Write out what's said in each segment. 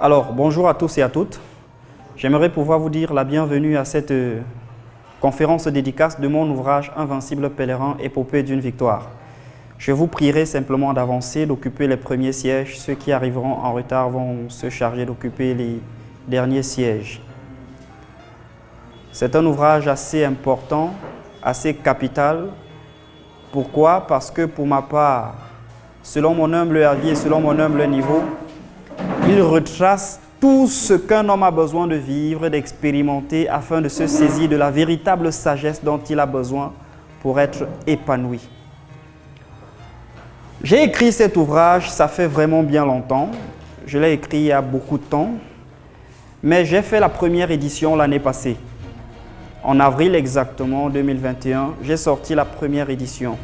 Alors, bonjour à tous et à toutes. J'aimerais pouvoir vous dire la bienvenue à cette conférence dédicace de mon ouvrage Invincible pèlerin, épopée d'une victoire. Je vous prierai simplement d'avancer, d'occuper les premiers sièges. Ceux qui arriveront en retard vont se charger d'occuper les derniers sièges. C'est un ouvrage assez important, assez capital. Pourquoi? Parce que pour ma part, selon mon humble avis et selon mon humble niveau, il retrace tout ce qu'un homme a besoin de vivre, d'expérimenter afin de se saisir de la véritable sagesse dont il a besoin pour être épanoui. J'ai écrit cet ouvrage, ça fait vraiment bien longtemps. Je l'ai écrit il y a beaucoup de temps, mais j'ai fait la première édition l'année passée. En avril exactement 2021, j'ai sorti la première édition.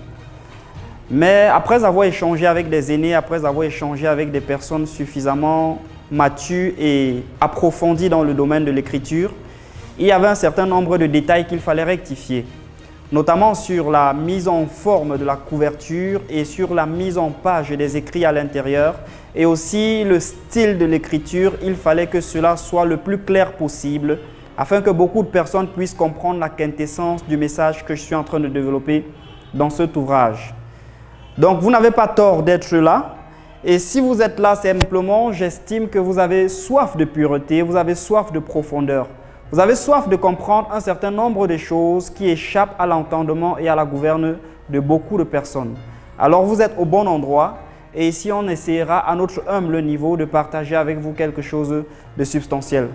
Mais après avoir échangé avec des aînés, après avoir échangé avec des personnes suffisamment matures et approfondies dans le domaine de l'écriture, il y avait un certain nombre de détails qu'il fallait rectifier, notamment sur la mise en forme de la couverture et sur la mise en page des écrits à l'intérieur, et aussi le style de l'écriture. Il fallait que cela soit le plus clair possible afin que beaucoup de personnes puissent comprendre la quintessence du message que je suis en train de développer dans cet ouvrage. Donc, vous n'avez pas tort d'être là. Et si vous êtes là simplement, j'estime que vous avez soif de pureté, vous avez soif de profondeur. Vous avez soif de comprendre un certain nombre de choses qui échappent à l'entendement et à la gouverne de beaucoup de personnes. Alors, vous êtes au bon endroit. Et ici, on essaiera à notre humble niveau de partager avec vous quelque chose de substantiel.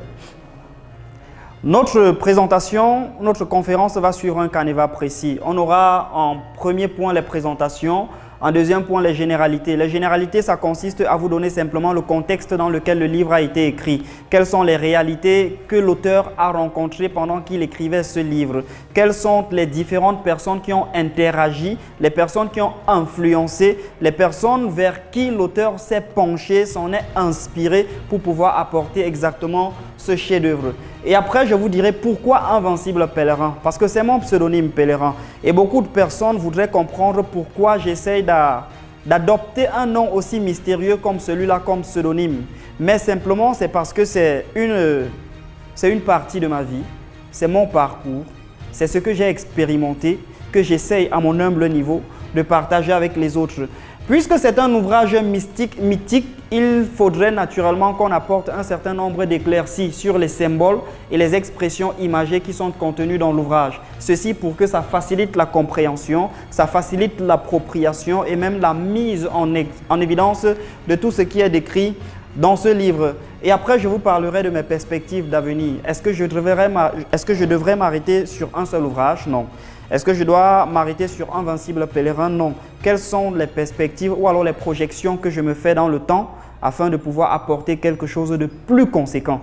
Notre présentation, notre conférence va suivre un canevas précis. On aura en premier point les présentations, en deuxième point les généralités. Les généralités, ça consiste à vous donner simplement le contexte dans lequel le livre a été écrit. Quelles sont les réalités que l'auteur a rencontrées pendant qu'il écrivait ce livre? Quelles sont les différentes personnes qui ont interagi, les personnes qui ont influencé, les personnes vers qui l'auteur s'est penché, s'en est inspiré pour pouvoir apporter exactement ce chef-d'œuvre. Et après, je vous dirai pourquoi Invincible pèlerin, parce que c'est mon pseudonyme pèlerin. Et beaucoup de personnes voudraient comprendre pourquoi j'essaye d'adopter un nom aussi mystérieux comme celui-là comme pseudonyme. Mais simplement, c'est parce que c'est une partie de ma vie, c'est mon parcours, c'est ce que j'ai expérimenté, que j'essaye à mon humble niveau de partager avec les autres. Puisque c'est un ouvrage mythique, il faudrait naturellement qu'on apporte un certain nombre d'éclaircies sur les symboles et les expressions imagées qui sont contenues dans l'ouvrage. Ceci pour que ça facilite la compréhension, ça facilite l'appropriation et même la mise en évidence de tout ce qui est décrit dans ce livre. Et après, je vous parlerai de mes perspectives d'avenir. Est-ce que je devrais m'arrêter sur un seul ouvrage? Non. Est-ce que je dois m'arrêter sur Invincible pèlerin? Non. Quelles sont les perspectives ou alors les projections que je me fais dans le temps afin de pouvoir apporter quelque chose de plus conséquent?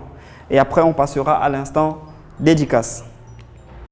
Et après, on passera à l'instant dédicace.